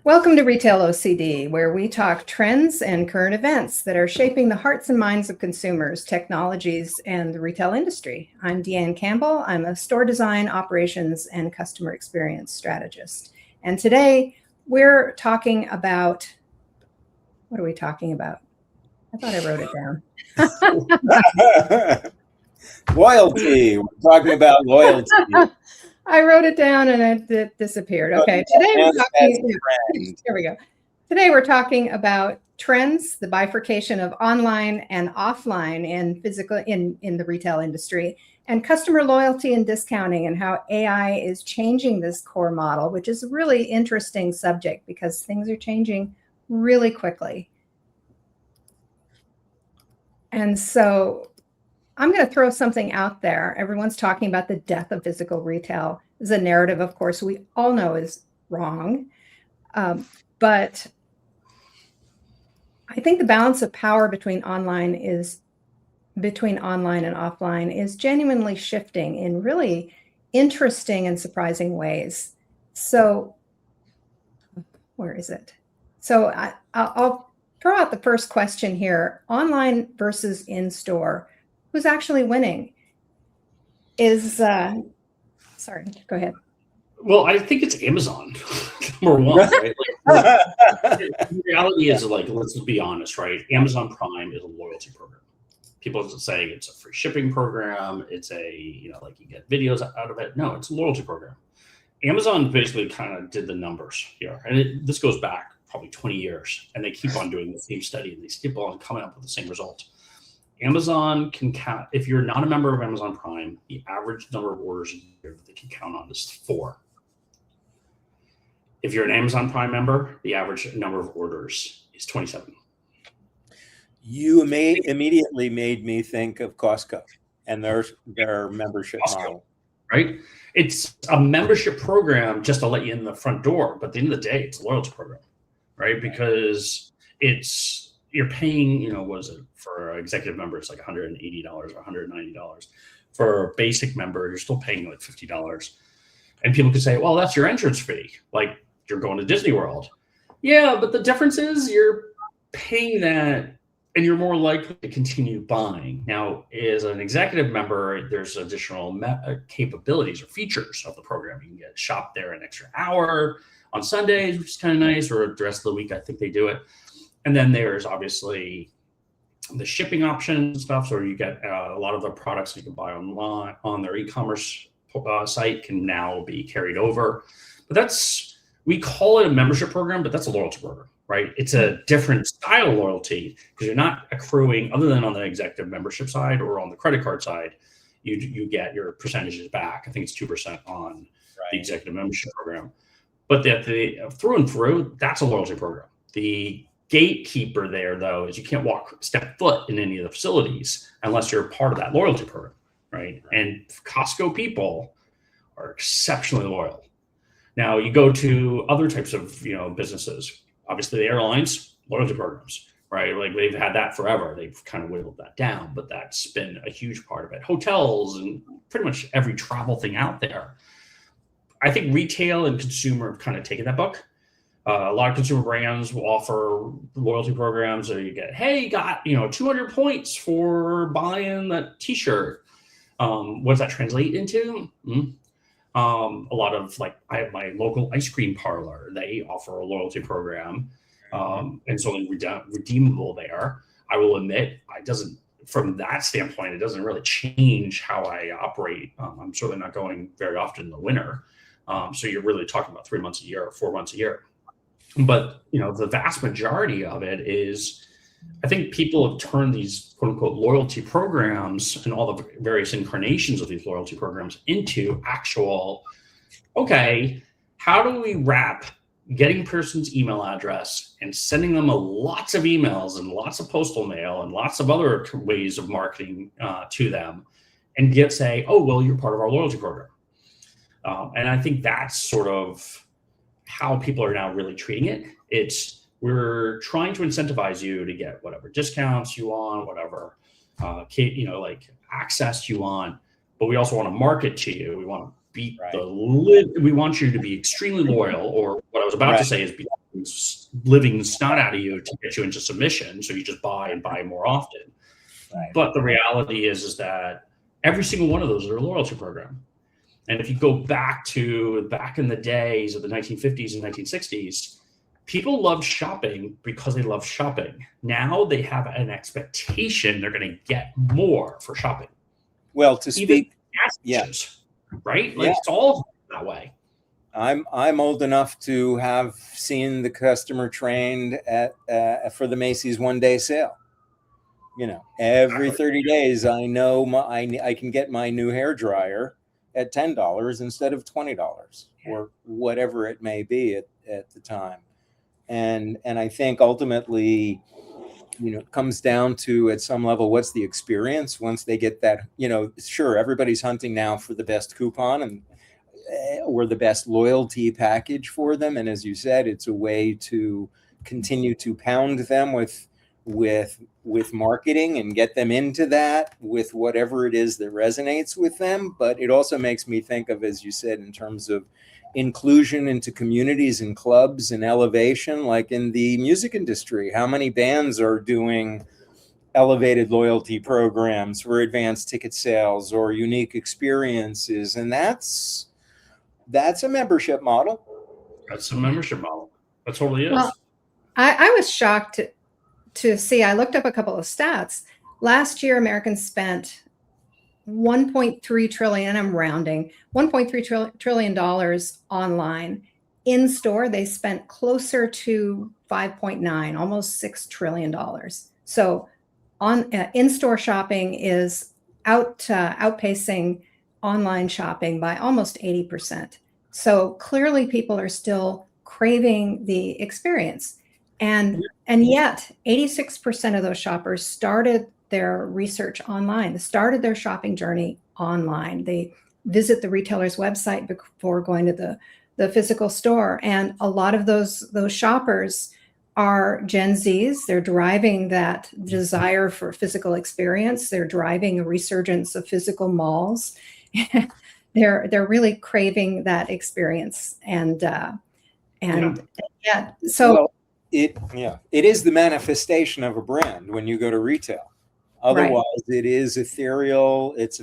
Welcome to Retail OCD, where we talk trends and current events that are shaping the hearts and minds of consumers, technologies, and the retail industry. I'm Deanne Campbell. I'm a store design, operations, and customer experience strategist. And today we're talking about, what are we talking about? I thought I wrote it down. Loyalty. We're talking about loyalty. I wrote it down and it disappeared. Okay, today we're talking. Here we go. Today we're talking about trends, the bifurcation of online and offline in the retail industry, and customer loyalty and discounting, and how AI is changing this core model, which is a really interesting subject because things are changing really quickly. And so I'm going to throw something out there. Everyone's talking about the death of physical retail. This is a narrative, of course, we all know is wrong. But I think the balance of power between online and offline is genuinely shifting in really interesting and surprising ways. So where is it? So I'll throw out the first question here. Online versus in-store. Who's actually winning? Sorry, go ahead. Well, I think it's Amazon, number one, right? The reality is, let's be honest, right? Amazon Prime is a loyalty program. People are saying it's a free shipping program. It's you get videos out of it. No, it's a loyalty program. Amazon basically kind of did the numbers here. And this goes back probably 20 years. And they keep on doing the same study. And they keep on coming up with the same result. Amazon can count, if you're not a member of Amazon Prime, the average number of orders a year that they can count on is 4. If you're an Amazon Prime member, the average number of orders is 27. You immediately made me think of Costco and their membership model. Right? It's a membership program just to let you in the front door, but at the end of the day, it's a loyalty program, right? Because you're paying, what is it, for executive member, it's like $180 or $190. For a basic member, you're still paying like $50. And people could say, well, that's your entrance fee. Like you're going to Disney World. Yeah, but the difference is you're paying that and you're more likely to continue buying. Now, as an executive member, there's additional capabilities or features of the program. You can get shop there an extra hour on Sundays, which is kind of nice, or the rest of the week, I think they do it. And then there's obviously the shipping options and stuff. So you get a lot of the products you can buy online on their e-commerce site can now be carried over. But we call it a membership program, but that's a loyalty program, right? It's a different style of loyalty because you're not accruing, other than on the executive membership side or on the credit card side, you get your percentages back. I think it's 2% on the executive membership program. But through and through, that's a loyalty program. The gatekeeper there, though, is you can't step foot in any of the facilities unless you're part of that loyalty program, right? And Costco people are exceptionally loyal. Now, you go to other types of businesses. Obviously, the airlines, loyalty programs, right? Like they've had that forever. They've kind of whittled that down, but that's been a huge part of it. Hotels and pretty much every travel thing out there. I think retail and consumer have kind of taken that book. A lot of consumer brands will offer loyalty programs, or you get, hey, you got 200 points for buying that T-shirt. What does that translate into? A lot of I have my local ice cream parlor. They offer a loyalty program, and so redeemable there. I will admit, from that standpoint, it doesn't really change how I operate. I'm certainly not going very often in the winter, so you're really talking about 3 months a year or 4 months a year. But, the vast majority of it is, I think people have turned these quote unquote loyalty programs and all the various incarnations of these loyalty programs into actual, okay, how do we wrap getting a person's email address and sending them lots of emails and lots of postal mail and lots of other ways of marketing to them and say, oh, well, you're part of our loyalty program. And I think that's sort of how people are now really treating it. We're trying to incentivize you to get whatever discounts you want, whatever, access you want, but we also want to market to you. We want to beat we want you to be extremely loyal, or what I was about to say is be living the snot out of you to get you into submission. So you just buy and buy more often. Right. But the reality is that every single one of those are a loyalty program. And if you go back in the days of the 1950s and 1960s, people loved shopping because they loved shopping. Now they have an expectation they're going to get more for shopping. Well, to speak, right? Like it's all that way. I'm old enough to have seen the customer trained at for the Macy's one-day sale. Every 30 days, I know I can get my new hair dryer at $10 instead of $20 or whatever it may be at the time. And I think ultimately, it comes down to, at some level, what's the experience once they get that, sure, everybody's hunting now for the best coupon or the best loyalty package for them. And as you said, it's a way to continue to pound them with marketing and get them into that with whatever it is that resonates with them. But it also makes me think of, as you said, in terms of inclusion into communities and clubs and elevation, like in the music industry. How many bands are doing elevated loyalty programs for advanced ticket sales or unique experiences? And that's a membership model. That's a membership model. That totally is. Well, I was shocked to see, I looked up a couple of stats. Last year, Americans spent $1.3 trillion, and I'm rounding, $1.3 trillion online. In store, they spent closer to 5.9, almost $6 trillion. So in-store shopping is outpacing online shopping by almost 80%. So clearly people are still craving the experience. And yet 86% of those shoppers started their research online, started their shopping journey online. They visit the retailer's website before going to the physical store. And a lot of those shoppers are Gen Zs. They're driving that desire for physical experience. They're driving a resurgence of physical malls. They're really craving that experience. It is the manifestation of a brand when you go to retail. Otherwise, It is ethereal. It's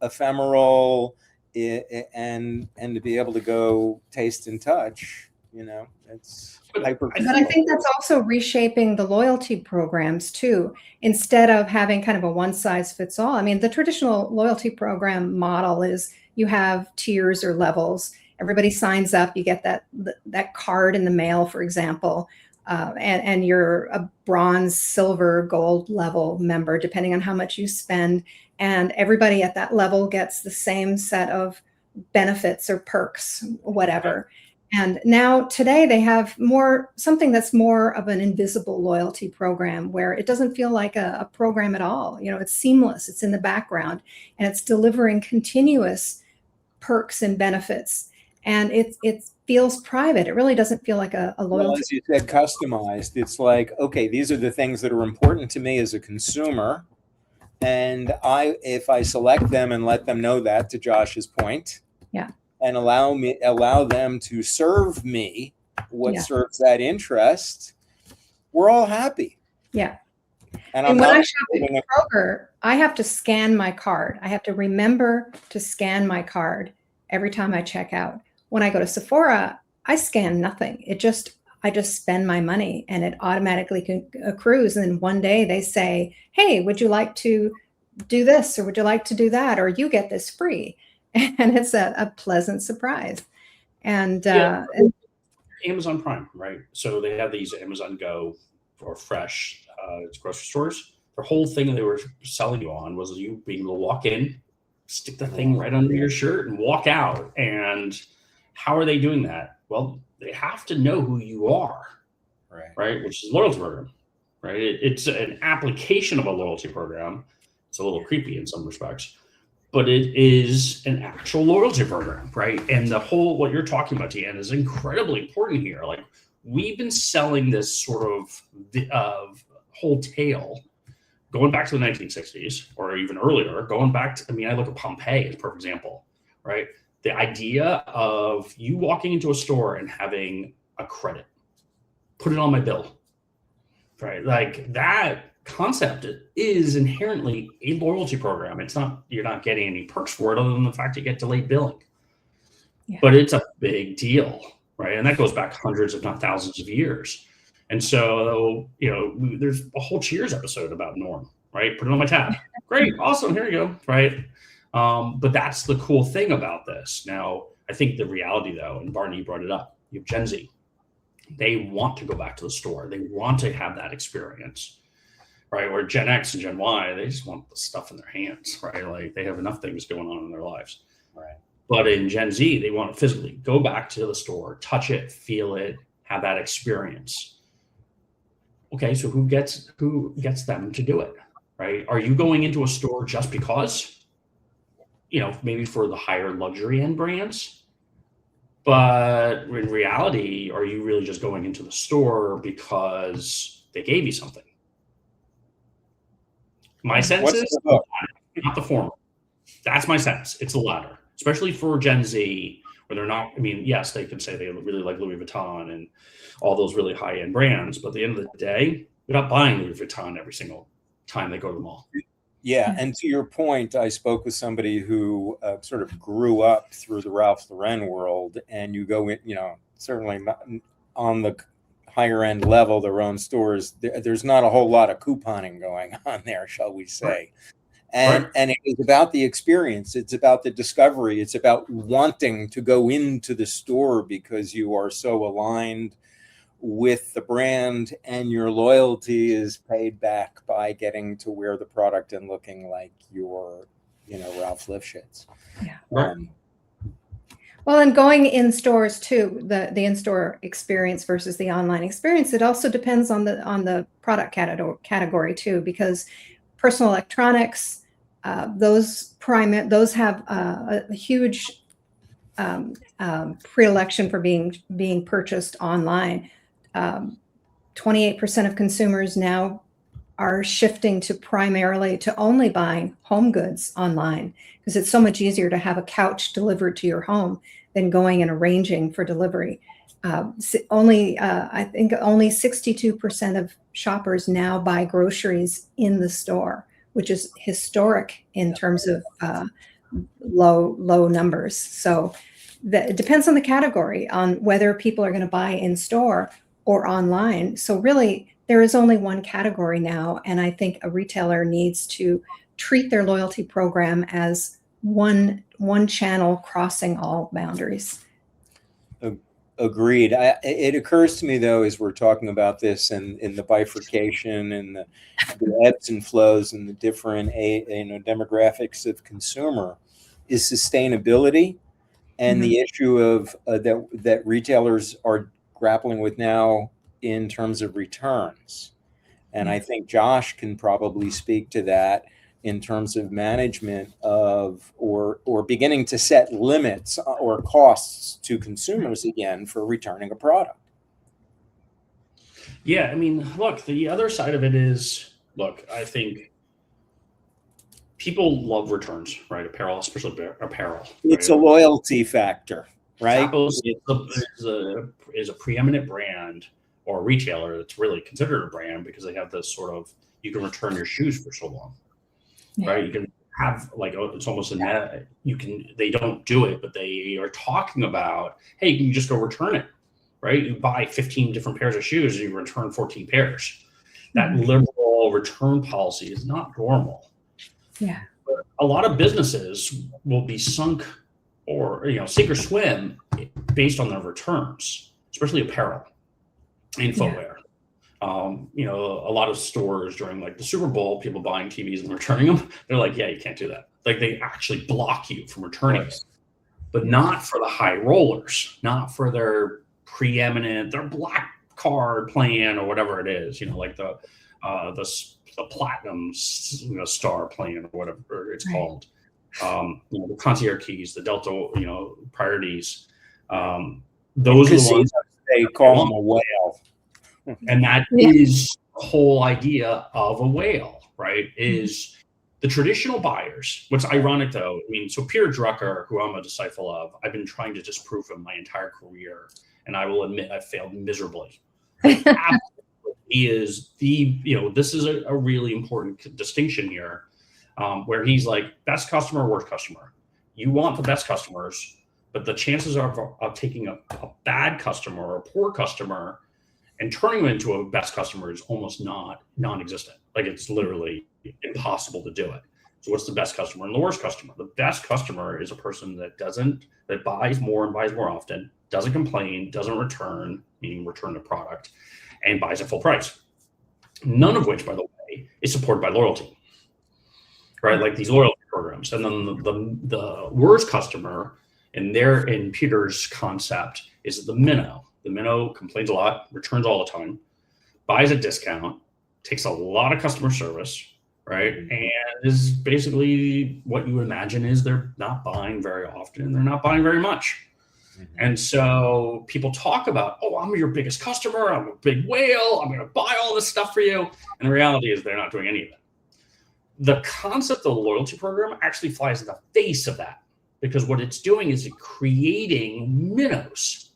ephemeral, and to be able to go taste and touch, it's hyper. But I think that's also reshaping the loyalty programs too. Instead of having kind of a one size fits all. I mean, the traditional loyalty program model is you have tiers or levels. Everybody signs up. You get that card in the mail, for example. And you're a bronze, silver, gold level member, depending on how much you spend. And everybody at that level gets the same set of benefits or perks, whatever. And now today they have something that's more of an invisible loyalty program where it doesn't feel like a program at all. It's seamless. It's in the background and it's delivering continuous perks and benefits. And it feels private. It really doesn't feel like a loyalty. Well, as you said, customized. It's like, okay, these are the things that are important to me as a consumer. And if I select them and let them know that, to Josh's point, and allow them to serve me what serves that interest, we're all happy. Yeah. And when I shop at Kroger, I have to scan my card. I have to remember to scan my card every time I check out. When I go to Sephora, I scan nothing. I just spend my money and it automatically accrues. And then one day they say, hey, would you like to do this? Or would you like to do that? Or you get this free. And it's a pleasant surprise. And Amazon Prime, right? So they have these Amazon Go or Fresh grocery stores. The whole thing they were selling you on was you being able to walk in, stick the thing right under your shirt and walk out. And how are they doing that? Well, they have to know who you are, right? Which is a loyalty program, right? It's an application of a loyalty program. It's a little creepy in some respects, but it is an actual loyalty program, right? And what you're talking about, Deanne, is incredibly important here. Like we've been selling this sort of whole tale going back to the 1960s or even earlier, going back to, I look at Pompeii as a perfect example, right? The idea of you walking into a store and having a credit, put it on my bill, right? Like that concept is inherently a loyalty program. It's not, you're not getting any perks for it other than the fact you get delayed billing. Yeah. But it's a big deal, right? And that goes back hundreds, if not thousands of years. And so, there's a whole Cheers episode about Norm, right? Put it on my tab. Great, awesome, here you go, right? But that's the cool thing about this. Now, I think the reality, though, and Barney brought it up, you have Gen Z. They want to go back to the store. They want to have that experience, right? Or Gen X and Gen Y, they just want the stuff in their hands, right? Like they have enough things going on in their lives. Right. But in Gen Z, they want to physically go back to the store, touch it, feel it, have that experience. Okay, so who gets them to do it, right? Are you going into a store just because, maybe for the higher luxury end brands? But in reality, are you really just going into the store because they gave you something? My sense is not the former. That's my sense. It's the latter, especially for Gen Z, where they're not, yes, they could say they really like Louis Vuitton and all those really high-end brands, but at the end of the day, they're not buying Louis Vuitton every single time they go to the mall. Yeah, and to your point, I spoke with somebody who sort of grew up through the Ralph Lauren world, and you go in, certainly on the higher end level, their own stores, there's not a whole lot of couponing going on there, shall we say. Right. And it is about the experience. It's about the discovery. It's about wanting to go into the store because you are so aligned with the brand, and your loyalty is paid back by getting to wear the product and looking like your, Ralph Lifshitz. Yeah. Well, and going in stores too, the in-store experience versus the online experience, it also depends on the product category too, because personal electronics, those have a huge predilection for being purchased online. 28% of consumers now are shifting to only buying home goods online, because it's so much easier to have a couch delivered to your home than going and arranging for delivery. I think only 62% of shoppers now buy groceries in the store, which is historic in terms of low numbers. So it depends on the category, on whether people are going to buy in store or online. So really, there is only one category now, and I think a retailer needs to treat their loyalty program as one channel crossing all boundaries. Agreed. It occurs to me, though, as we're talking about this and in the bifurcation and the ebbs and flows and the different demographics of consumer, is sustainability and the issue of that retailers are grappling with now in terms of returns. And I think Josh can probably speak to that in terms of management of or beginning to set limits or costs to consumers again for returning a product. Yeah, look, the other side of it is, I think people love returns, right? Apparel, especially apparel. It's right? A loyalty factor, right? Zappos is a preeminent brand or a retailer that's really considered a brand because they have this sort of, you can return your shoes for so long, right? You can have it's almost they don't do it, but they are talking about, hey, you can just go return it, right? You buy 15 different pairs of shoes and you return 14 pairs. That liberal return policy is not normal. Yeah. But a lot of businesses will be sunk or, sink or swim based on their returns, especially apparel and footwear. A lot of stores during the Super Bowl, people buying TVs and returning them, they're like, yeah, you can't do that. They actually block you from returning it, but not for the high rollers, not for their preeminent, their black card plan or whatever it is, the platinum, star plan or whatever it's called. The concierge keys, the Delta, priorities. Those are the ones they call them a whale. And that is the whole idea of a whale, right? Is the traditional buyers. What's ironic, though, so Peter Drucker, who I'm a disciple of, I've been trying to disprove him my entire career, and I will admit I failed miserably. Absolutely. He is this is a really important distinction here, where he's like, best customer, worst customer. You want the best customers, but the chances of taking a bad customer or a poor customer and turning them into a best customer is almost non-existent. Like, it's literally impossible to do it. So what's the best customer and the worst customer? The best customer is a person that buys more and buys more often, doesn't complain, doesn't return, meaning return the product, and buys at full price. None of which, by the way, is supported by loyalty, right? Like these loyalty programs. And then the worst customer in Peter's concept is the minnow. The minnow complains a lot, returns all the time, buys a discount, takes a lot of customer service, right? And is basically what you imagine is they're not buying very often and they're not buying very much. And so people talk about, oh, I'm your biggest customer, I'm a big whale, I'm going to buy all this stuff for you. And the reality is they're not doing any of it. The concept of the loyalty program actually flies in the face of that, because what it's doing is creating minnows,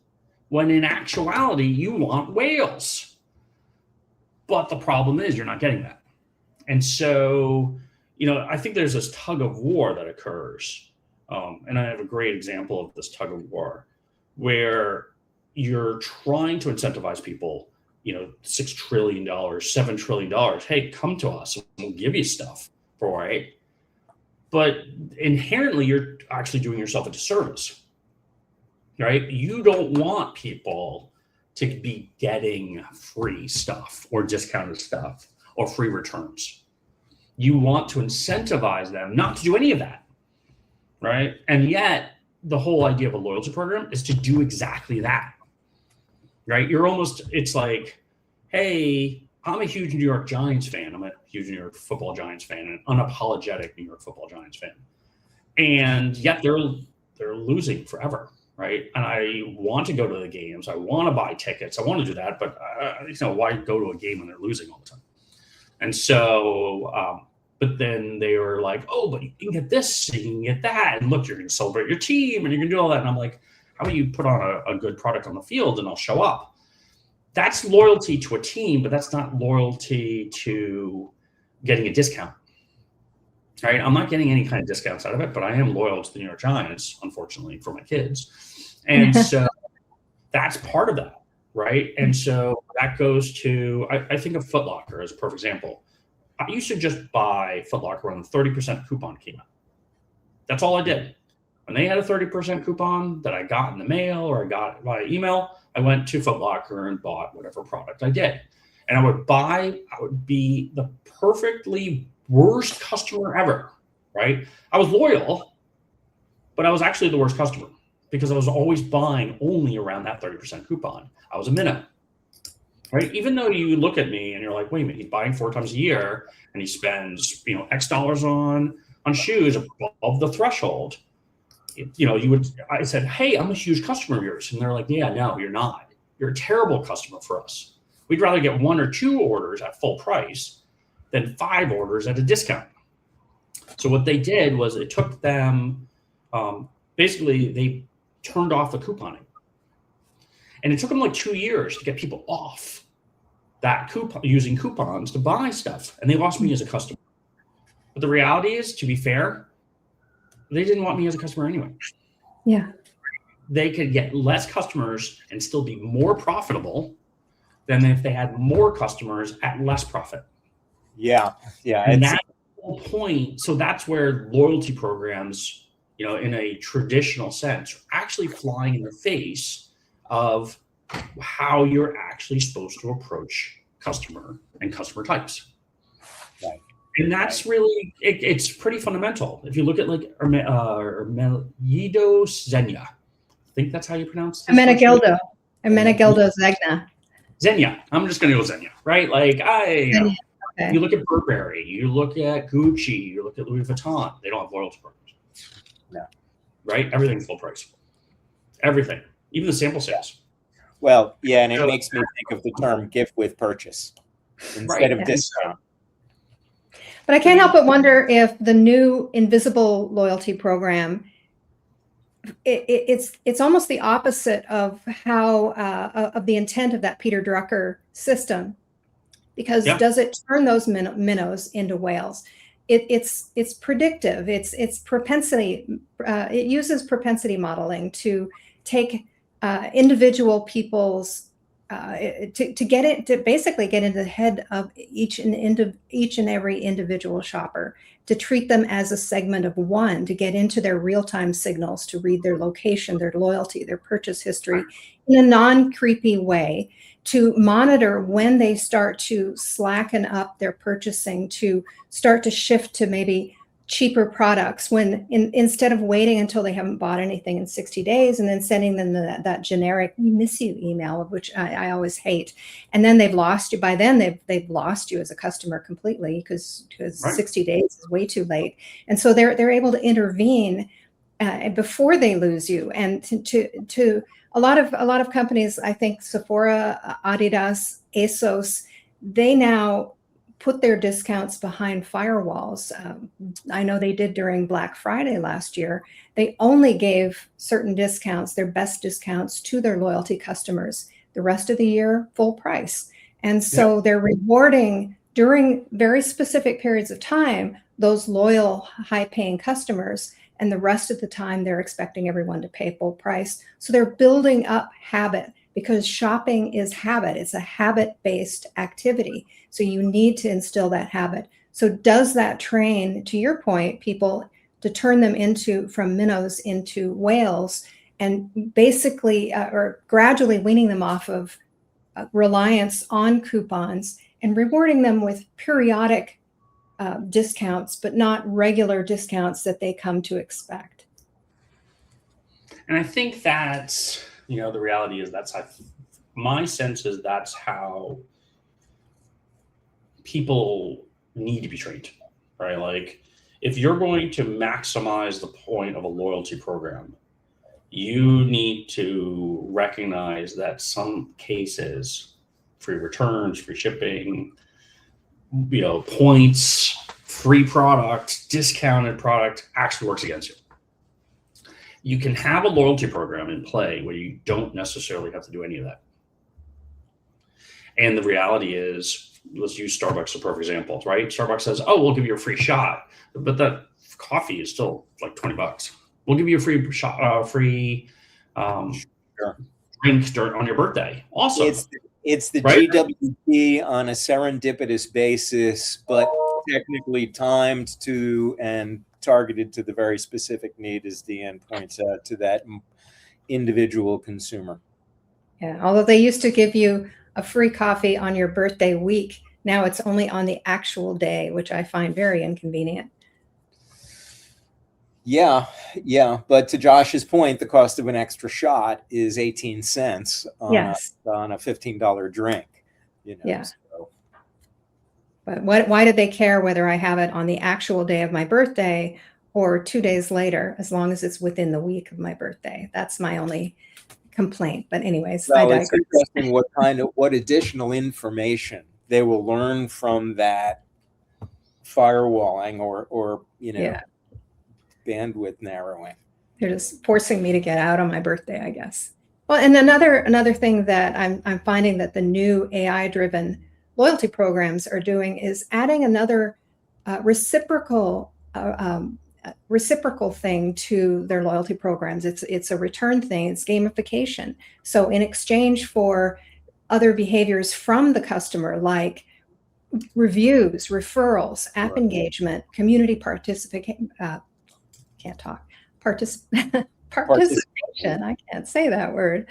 when in actuality, you want whales. But the problem is you're not getting that. And so, I think there's this tug of war that occurs. And I have a great example of this tug of war, where you're trying to incentivize people, $6 trillion, $7 trillion. Hey, come to us and we'll give you stuff for it. But inherently, you're actually doing yourself a disservice, right? You don't want people to be getting free stuff or discounted stuff or free returns. You want to incentivize them not to do any of that, right? And yet, the whole idea of a loyalty program is to do exactly that, right? It's like, hey, I'm a huge New York Giants fan. I'm a huge New York Football Giants fan, an unapologetic New York Football Giants fan. And yet they're losing forever, right? And I want to go to the games. I want to buy tickets. I want to do that. But, why go to a game when they're losing all the time? And so, but then they were like, oh, but you can get this, and you can get that. And look, you're going to celebrate your team and you're going to do all that. And I'm like, how about you put on a good product on the field and I'll show up? That's loyalty to a team, but that's not loyalty to getting a discount, right? I'm not getting any kind of discounts out of it, but I am loyal to the New York Giants, unfortunately, for my kids. And so that's part of that, right? And so that goes to, I think of Foot Locker as a perfect example. I used to just buy Foot Locker when the 30% coupon came out. That's all I did. When they had a 30% coupon that I got in the mail or I got via email, I went to Foot Locker and bought whatever product I did. And I would be the perfectly worst customer ever, right? I was loyal, but I was actually the worst customer because I was always buying only around that 30% coupon. I was a minnow, right? Even though you look at me and you're like, wait a minute, he's buying 4 times a year and he spends, X dollars on shoes above the threshold. I said, hey, I'm a huge customer of yours. And they're like, yeah, no, you're not. You're a terrible customer for us. We'd rather get 1 or 2 orders at full price than 5 orders at a discount. So what they did was it took them, basically they turned off the couponing. And it took them like 2 years to get people off that coupon, using coupons to buy stuff. And they lost me as a customer. But the reality is, to be fair, they didn't want me as a customer anyway. Yeah. They could get less customers and still be more profitable than if they had more customers at less profit. Yeah. And that's the whole point. So that's where loyalty programs, in a traditional sense, are actually flying in the face of how you're actually supposed to approach customer and customer types. Right. And that's really, it's pretty fundamental. If you look at like Ermenegildo Zegna, I think that's how you pronounce it. Ermenegildo Zegna. Zegna. I'm just going to go Zegna, right? Like Okay. You look at Burberry, you look at Gucci, you look at Louis Vuitton. They don't have loyalty programs. No. Right? Everything's full price. Everything. Even the sample sales. Well, yeah, and it makes me think of the term gift with purchase instead of discount. But I can't help but wonder if the new invisible loyalty program it's almost the opposite of how of the intent of that Peter Drucker system, because does it turn those minnows into whales? It's predictive. It's propensity. It uses propensity modeling to take individual people's to basically get into the head of each and every individual shopper, to treat them as a segment of one, to get into their real-time signals, to read their location, their loyalty, their purchase history in a non-creepy way, to monitor when they start to slacken up their purchasing, to start to shift to maybe cheaper products, when instead of waiting until they haven't bought anything in 60 days and then sending them that generic "we miss you" email, of which I always hate, and then they've lost you. By then they've lost you as a customer completely, because 60 days is way too late. And so they're able to intervene before they lose you. And to a lot of companies, I think Sephora, Adidas, ASOS, they now put their discounts behind firewalls. I know they did during Black Friday last year. They only gave certain discounts, their best discounts, to their loyalty customers. The rest of the year, full price. And so they're rewarding, during very specific periods of time, those loyal, high-paying customers. And the rest of the time, they're expecting everyone to pay full price. So they're building up habit, because shopping is habit. It's a habit-based activity. So you need to instill that habit. So does that train, to your point, people to turn them from minnows into whales, and basically, or gradually weaning them off of reliance on coupons and rewarding them with periodic discounts, but not regular discounts that they come to expect? And I think that's, the reality is my sense is that's how people need to be trained, right? Like, if you're going to maximize the point of a loyalty program, you need to recognize that some cases, free returns, free shipping, points, free product, discounted product actually works against you. You can have a loyalty program in play where you don't necessarily have to do any of that. And the reality is, let's use Starbucks as a perfect example, right? Starbucks says, "Oh, we'll give you a free shot," but that coffee is still like $20. We'll give you a free shot, drink on your birthday. Awesome. It's the GWP on a serendipitous basis, but technically timed to and targeted to the very specific need, as Deanne points out, to that individual consumer. Yeah, although they used to give you a free coffee on your birthday week, now it's only on the actual day, which I find very inconvenient. Yeah. But to Josh's point, the cost of an extra shot is 18 cents on a $15 drink. Yeah. So. But why did they care whether I have it on the actual day of my birthday or 2 days later, as long as it's within the week of my birthday? That's my only complaint. But anyways, well, it's interesting what additional information they will learn from that firewalling or bandwidth narrowing. They're just forcing me to get out on my birthday, I guess. Well, and another thing that I'm finding that the new AI-driven loyalty programs are doing is adding another reciprocal thing to their loyalty programs. It's a return thing. It's gamification. So in exchange for other behaviors from the customer, like reviews, referrals, app engagement, community participation. Participation. I can't say that word.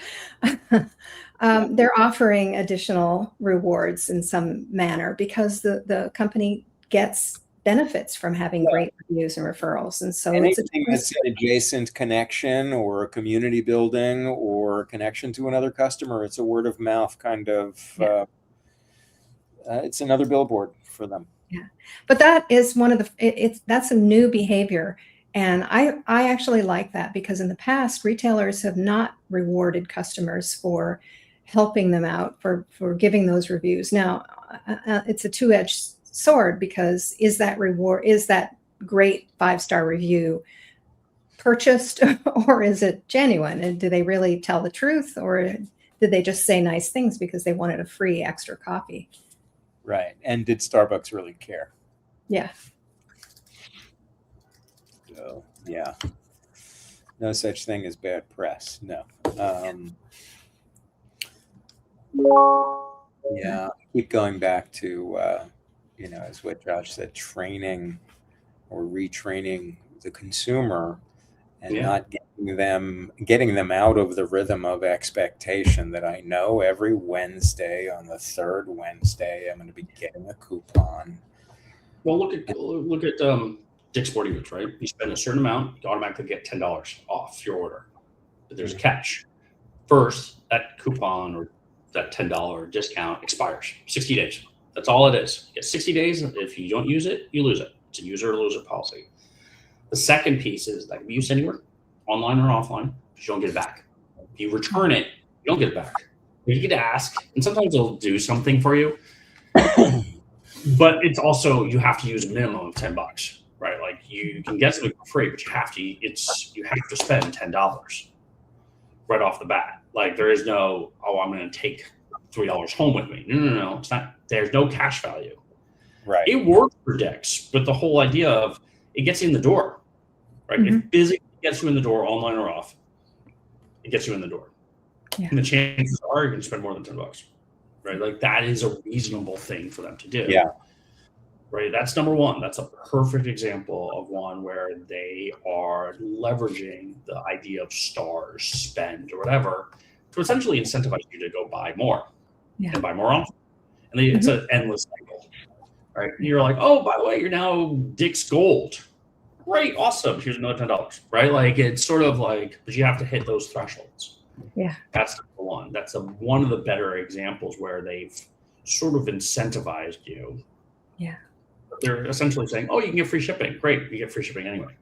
They're offering additional rewards in some manner because the company gets benefits from having great reviews and referrals. And so anything that's an adjacent connection or a community building or connection to another customer, it's a word of mouth kind of, it's another billboard for them. Yeah. But that is that's a new behavior. And I actually like that, because in the past, retailers have not rewarded customers for helping them out, for giving those reviews. Now, it's a two-edged sword, because is that great 5-star review purchased or is it genuine? And do they really tell the truth, or did they just say nice things because they wanted a free extra coffee? Right. And did Starbucks really care? Yeah. So, yeah. No such thing as bad press. No. Yeah. Keep going back to, as what Josh said, training or retraining the consumer and not getting them out of the rhythm of expectation that I know every Wednesday, on the third Wednesday, I'm going to be getting a coupon. Well, look at Dick's Sporting Goods, right? You spend a certain amount, you automatically get $10 off your order. But there's a catch. First, that coupon or that $10 discount expires 60 days. That's all it is. You get 60 days. If you don't use it, you lose it. It's a use or lose it policy. The second piece is that can be used anywhere, online or offline, but you don't get it back. If you return it, you don't get it back. You get to ask, and sometimes they'll do something for you. But it's also, you have to use a minimum of $10, right? Like you can get something for free, but you have to spend $10 right off the bat. Like there is no, I'm going to take $3 home with me. No. It's not. There's no cash value. Right. It works for Dick's, but the whole idea of it gets you in the door, right? Mm-hmm. It physically gets you in the door, online or off. It gets you in the door. Yeah. And the chances are you're going to spend more than $10, right? Like that is a reasonable thing for them to do. Yeah. Right. That's number one. That's a perfect example of one where they are leveraging the idea of stars, spend, or whatever to essentially incentivize you to go buy more and buy more often. And it's an endless cycle, right? And you're like, oh, by the way, you're now Dick's Gold. Great. Awesome. Here's another $10, right? Like it's sort of like, but you have to hit those thresholds. Yeah. That's number one. That's one of the better examples where they've sort of incentivized you. Yeah. They're essentially saying, oh, you can get free shipping. Great. You get free shipping anyway.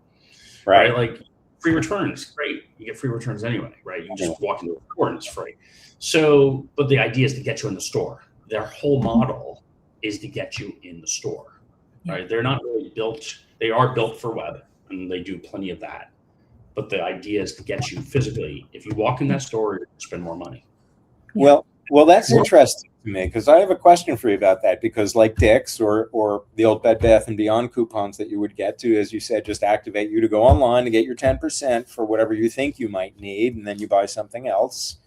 Right. Like free returns. Great. You get free returns anyway, right? You just walk into a store and it's free. So, but the idea is to get you in the store. Their whole model is to get you in the store, right? They're not really built. They are built for web and they do plenty of that. But the idea is to get you physically. If you walk in that store, you spend more money. Well, that's interesting to me because I have a question for you about that. Because like Dick's or the old Bed Bath & Beyond coupons that you would get to, as you said, just activate you to go online to get your 10% for whatever you think you might need, and then you buy something else,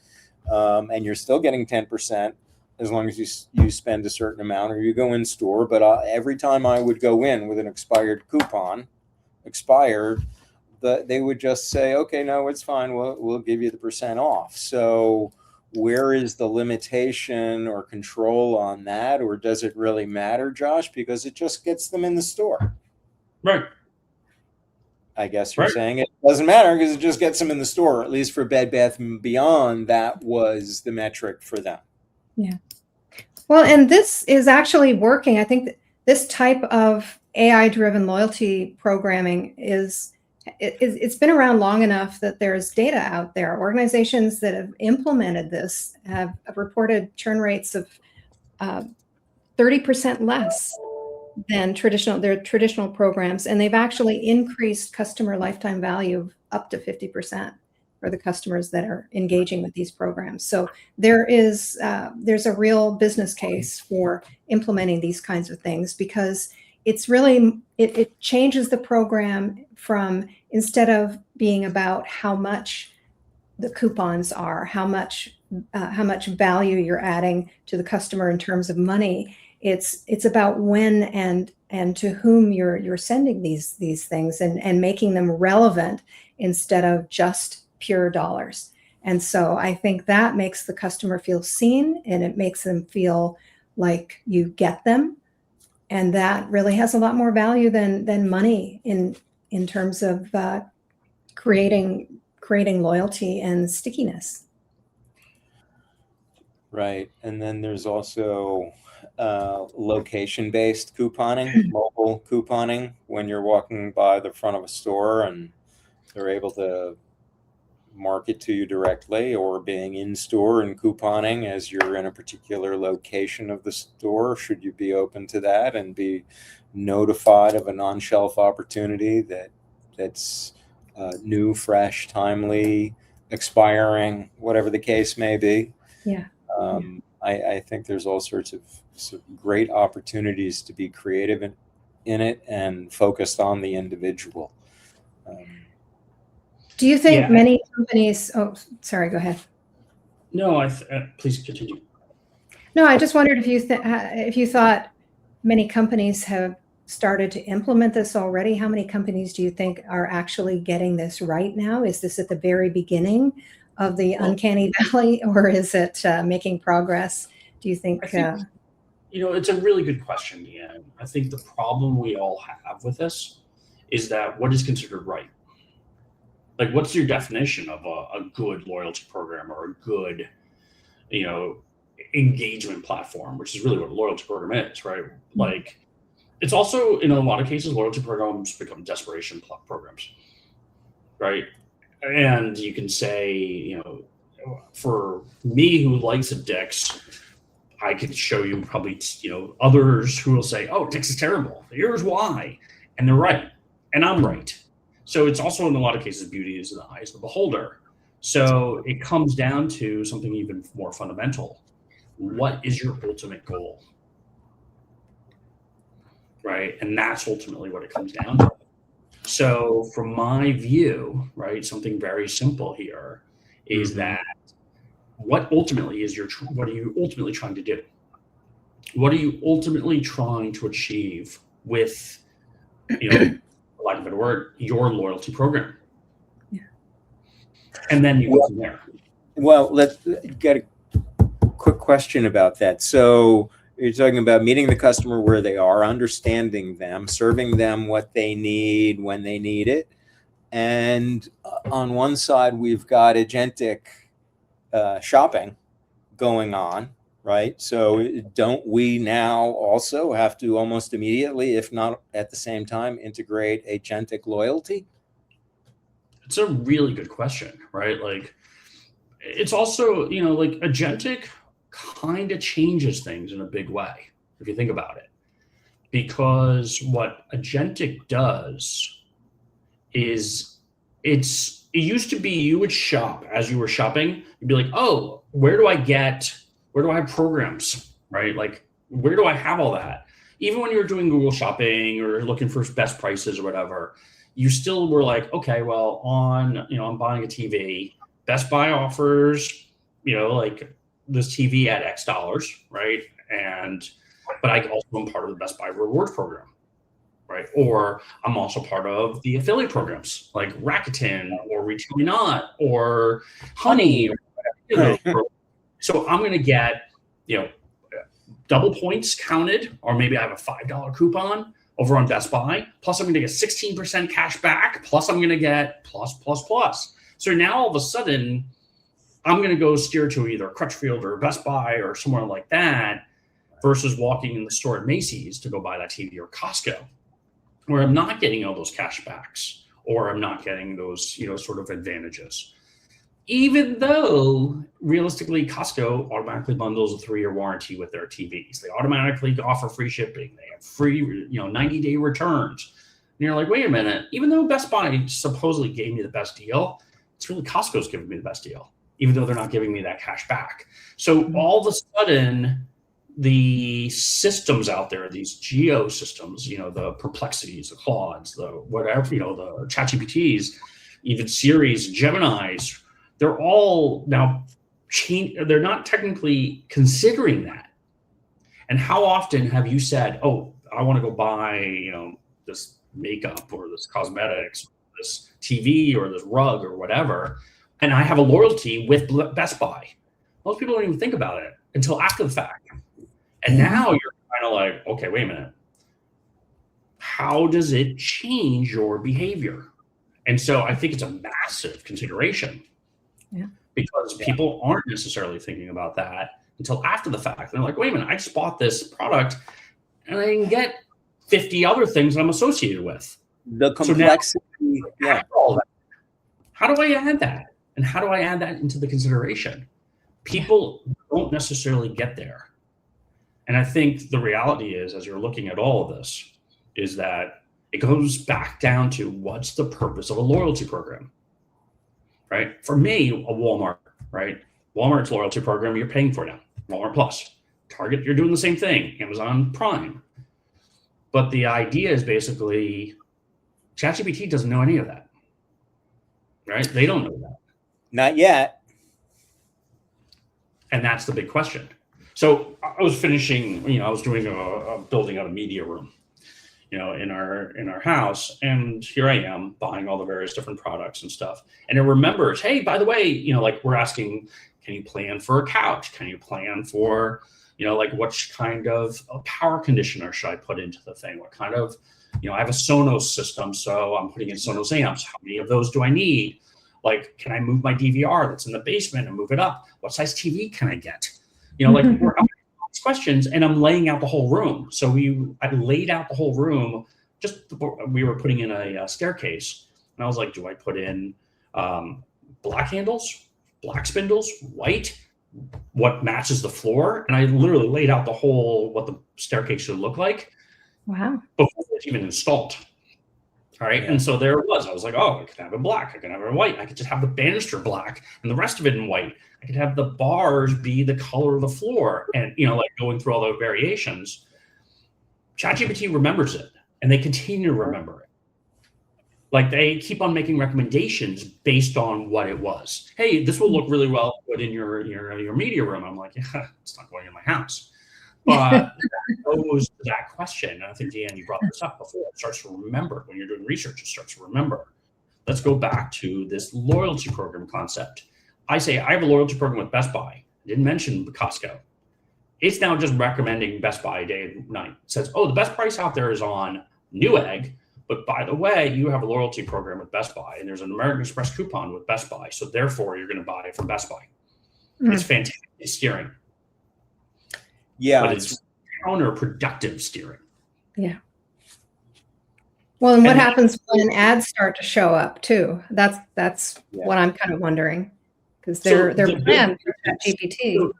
and you're still getting 10% as long as you spend a certain amount or you go in store. But every time I would go in with an expired coupon, they would just say, okay, no, it's fine. We'll give you the % off. So where is the limitation or control on that? Or does it really matter, Josh? Because it just gets them in the store. Right. I guess you're saying it doesn't matter because it just gets them in the store. At least for Bed Bath & Beyond, that was the metric for them. Yeah. Well, and this is actually working. I think that this type of AI-driven loyalty programming it's been around long enough that there's data out there. Organizations that have implemented this have reported churn rates of 30% less than their traditional programs, and they've actually increased customer lifetime value up to 50% for the customers that are engaging with these programs. So there's a real business case for implementing these kinds of things because it's really it changes the program from, instead of being about how much the coupons are, how much value you're adding to the customer in terms of money. It's about when and to whom you're sending these things and making them relevant instead of just pure dollars. And so I think that makes the customer feel seen, and it makes them feel like you get them. And that really has a lot more value than money in terms of creating loyalty and stickiness. Right. And then there's also location-based couponing, mobile couponing, when you're walking by the front of a store and they're able to market to you directly, or being in store and couponing as you're in a particular location of the store. Should you be open to that and be notified of a non-shelf opportunity that's new, fresh, timely, expiring, whatever the case may be. Yeah. I think there's all sorts of great opportunities to be creative in it and focused on the individual. Do you think Yeah. many companies? Oh, sorry. Go ahead. No, please continue. No, I just wondered if you thought many companies have started to implement this already. How many companies do you think are actually getting this right now? Is this at the very beginning of the uncanny valley, or is it making progress? Do you think? It's a really good question, Deanne. I think the problem we all have with this is that what is considered right? Like, what's your definition of a good loyalty program or a good, engagement platform, which is really what a loyalty program is, right? Mm-hmm. Like, it's also, in a lot of cases, loyalty programs become desperation programs, right? And you can say, for me who likes a Dick's, I could show you probably, others who will say, oh, Dick's is terrible. Here's why. And they're right. And I'm right. So it's also, in a lot of cases, beauty is in the eyes of the beholder. So it comes down to something even more fundamental. What is your ultimate goal? Right? And that's ultimately what it comes down to. So from my view, right, something very simple here is that what are you ultimately trying to do? What are you ultimately trying to achieve with, for lack of a better word, your loyalty program? Yeah. And then you go from there. Well, let's get a quick question about that. So you're talking about meeting the customer where they are, understanding them, serving them what they need when they need it. And on one side, we've got agentic shopping going on, right? So don't we now also have to almost immediately, if not at the same time, integrate agentic loyalty? It's a really good question, right? Like, it's also, like, agentic kind of changes things in a big way, if you think about it. Because what agentic does is it used to be you would shop as you were shopping. You'd be like, oh, where do I have programs, right? Like, where do I have all that? Even when you were doing Google shopping or looking for best prices or whatever, you still were like, okay, well, I'm buying a TV. Best Buy offers, like this TV at X dollars, right? But I also am part of the Best Buy rewards program, right? Or I'm also part of the affiliate programs like Rakuten or Retail Me Not or Honey. So I'm going to get, double points counted, or maybe I have a $5 coupon over on Best Buy. Plus I'm going to get 16% cash back. Plus I'm going to get plus. So now all of a sudden, I'm going to go steer to either Crutchfield or Best Buy or somewhere like that versus walking in the store at Macy's to go buy that TV, or Costco, where I'm not getting all those cash backs, or I'm not getting those, sort of advantages. Even though realistically Costco automatically bundles a 3-year warranty with their TVs. They automatically offer free shipping. They have free, 90-day returns. And you're like, wait a minute, even though Best Buy supposedly gave me the best deal, it's really Costco's giving me the best deal, even though they're not giving me that cash back. So all of a sudden, the systems out there, these geo systems, the Perplexities, the Claudes, the whatever, the ChatGPTs, even Siris, Geminis, they're all now they're not technically considering that. And how often have you said, oh, I want to go buy, this makeup or this cosmetics, this TV or this rug or whatever, and I have a loyalty with Best Buy? Most people don't even think about it until after the fact. And now you're kind of like, okay, wait a minute. How does it change your behavior? And so I think it's a massive consideration. Yeah. Because people aren't necessarily thinking about that until after the fact. They're like, wait a minute, I just bought this product and I can get 50 other things that I'm associated with. The complexity. How do I add that? And how do I add that into the consideration? People don't necessarily get there. And I think the reality is, as you're looking at all of this, is that it goes back down to what's the purpose of a loyalty program, right? For me, a Walmart, right? Walmart's loyalty program, you're paying for now. Walmart Plus. Target, you're doing the same thing. Amazon Prime. But the idea is basically ChatGPT doesn't know any of that, right? They don't know that. Not yet. And that's the big question. So I was finishing, I was doing a building out a media room, in our house. And here I am buying all the various different products and stuff. And it remembers, hey, by the way, like we're asking, can you plan for a couch? Can you plan for, like what kind of a power conditioner should I put into the thing? What kind of, I have a Sonos system, so I'm putting in Sonos amps. How many of those do I need? Like, can I move my DVR that's in the basement and move it up? What size TV can I get? Like we're asking these questions, and I'm laying out the whole room. So I laid out the whole room. We were putting in a staircase, and I was like, do I put in black handles, black spindles, white? What matches the floor? And I literally laid out what the staircase should look like. Wow. Before it's even installed. All right. Yeah. And so there it was. I was like, oh, I could have it black. I could have it white. I could just have the banister black and the rest of it in white. I could have the bars be the color of the floor, and, like going through all the variations. ChatGPT remembers it, and they continue to remember it. Like they keep on making recommendations based on what it was. Hey, this will look really well put in your media room. I'm like, yeah, it's not going in my house. But that goes to that question. And I think, Deanne, you brought this up before. It starts to remember when you're doing research. It starts to remember. Let's go back to this loyalty program concept. I say I have a loyalty program with Best Buy. I didn't mention Costco. It's now just recommending Best Buy day and night. It says, oh, the best price out there is on Newegg. But by the way, you have a loyalty program with Best Buy, and there's an American Express coupon with Best Buy. So therefore, you're going to buy it from Best Buy. It's fantastic steering. Yeah. But it's counterproductive steering. Yeah. Well, and what happens when ads start to show up too? That's what I'm kind of wondering, because they're planned for ChatGPT.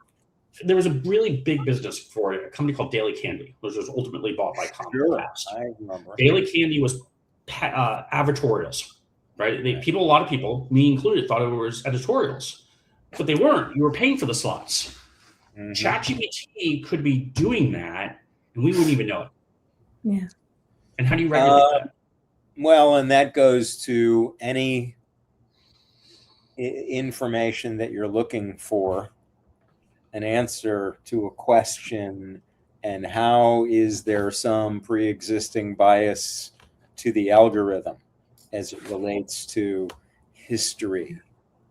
There was a really big business for a company called Daily Candy, which was ultimately bought by Comcast. I remember. Daily Candy was advertorials, right? A lot of people, me included, thought it was editorials, but they weren't. You were paying for the slots. Mm-hmm. ChatGPT could be doing that, and we wouldn't even know it. Yeah. And how do you regulate that? Well, and that goes to any information that you're looking for an answer to a question, and how is there some pre-existing bias to the algorithm as it relates to history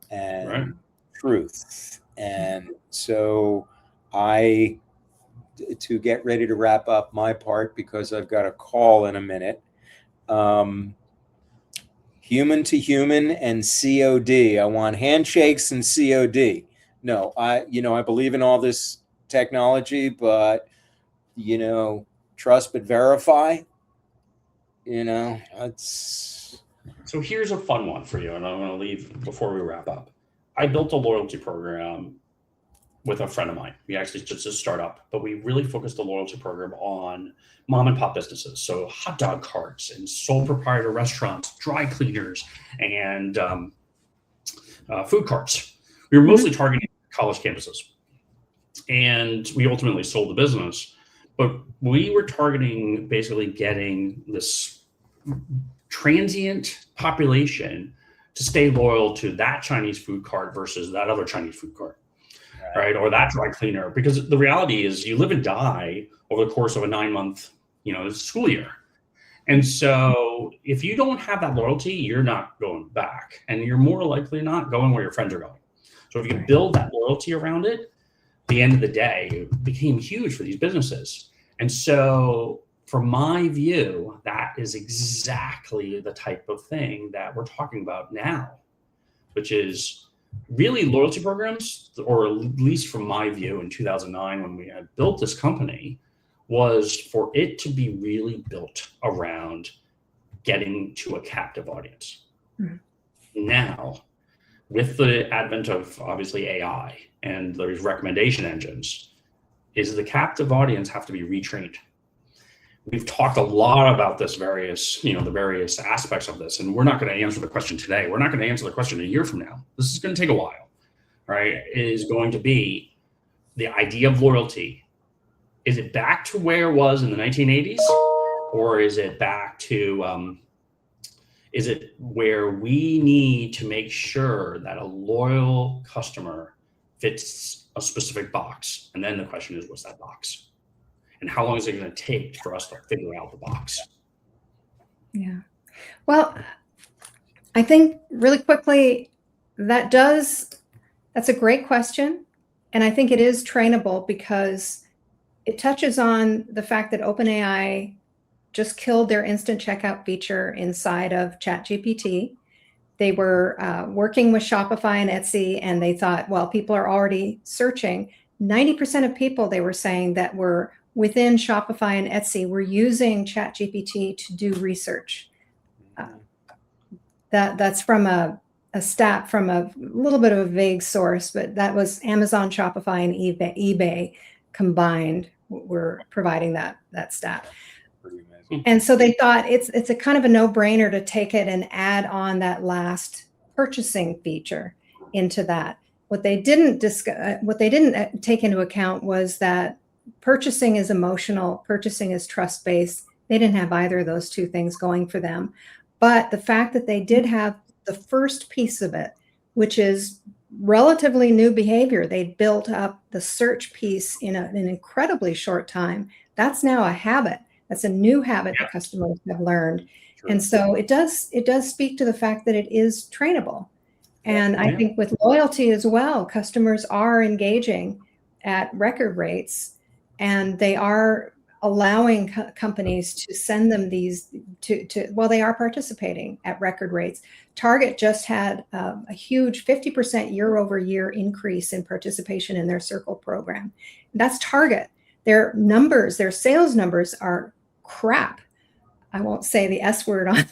and truth. And so to get ready to wrap up my part, because I've got a call in a minute, human to human and COD. I want handshakes and COD. No, I believe in all this technology, but, trust but verify, that's. So here's a fun one for you, and I'm going to leave before we wrap up. I built a loyalty program with a friend of mine. We actually just a startup, but we really focused the loyalty program on mom and pop businesses. So hot dog carts and sole proprietor restaurants, dry cleaners, and food carts. We were mostly targeting college campuses, and we ultimately sold the business, but we were targeting basically getting this transient population to stay loyal to that Chinese food cart versus that other Chinese food cart, right? Or that dry cleaner, because the reality is you live and die over the course of a 9-month, school year. And so if you don't have that loyalty, you're not going back, and you're more likely not going where your friends are going. So if you can build that loyalty around it, at the end of the day, it became huge for these businesses. And so from my view, that is exactly the type of thing that we're talking about now, which is really loyalty programs, or at least from my view in 2009, when we had built this company, was for it to be really built around getting to a captive audience. Mm-hmm. Now, with the advent of obviously AI and those recommendation engines, is the captive audience have to be retrained. we've talked a lot about this various, the various aspects of this, and we're not going to answer the question today. We're not going to answer the question a year from now. This is going to take a while, right? It is going to be the idea of loyalty. Is it back to where it was in the 1980s, or is it back to, is it where we need to make sure that a loyal customer fits a specific box? And then the question is, what's that box? And how long is it going to take for us to figure out the box? Yeah. Well, I think really quickly, that's a great question. And I think it is trainable because it touches on the fact that OpenAI just killed their instant checkout feature inside of ChatGPT. They were working with Shopify and Etsy, and they thought, well, people are already searching. 90% of people, they were saying, that were within Shopify and Etsy were using ChatGPT to do research. That's from a stat from a little bit of a vague source, but that was Amazon, Shopify, and eBay combined were providing that stat. And so they thought it's a kind of a no-brainer to take it and add on that last purchasing feature into that. What they didn't take into account was that purchasing is emotional, purchasing is trust-based. They didn't have either of those two things going for them. But the fact that they did have the first piece of it, which is relatively new behavior, they built up the search piece in an incredibly short time. That's now a habit. That's a new habit that customers have learned. Sure. And so it does speak to the fact that it is trainable. And I think with loyalty as well, customers are engaging at record rates, and they are allowing companies to send them these well, they are participating at record rates. Target just had a huge 50% year over year increase in participation in their Circle program. That's Target. Their numbers, their sales numbers are crap. I won't say the S word on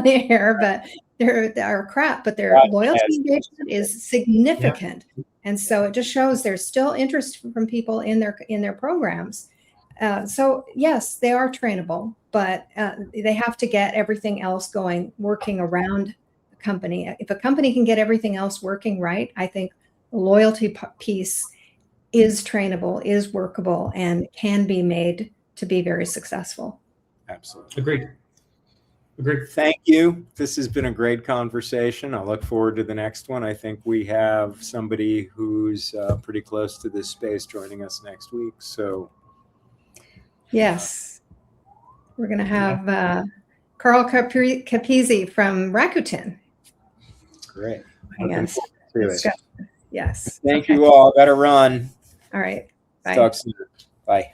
the air, but they're crap, but their loyalty engagement is significant. Yeah. And so it just shows there's still interest from people in their programs. So yes, they are trainable, but they have to get everything else working around the company. If a company can get everything else working right, I think the loyalty piece is trainable, is workable, and can be made to be very successful. Absolutely. Agreed. Thank you. This has been a great conversation. I look forward to the next one. I think we have somebody who's pretty close to this space joining us next week. So yes, we're going to have Carl Capizzi from Rakuten. Great. Yes. Yes. Thank you all. Got to run. All right. Bye. Talk soon. Bye.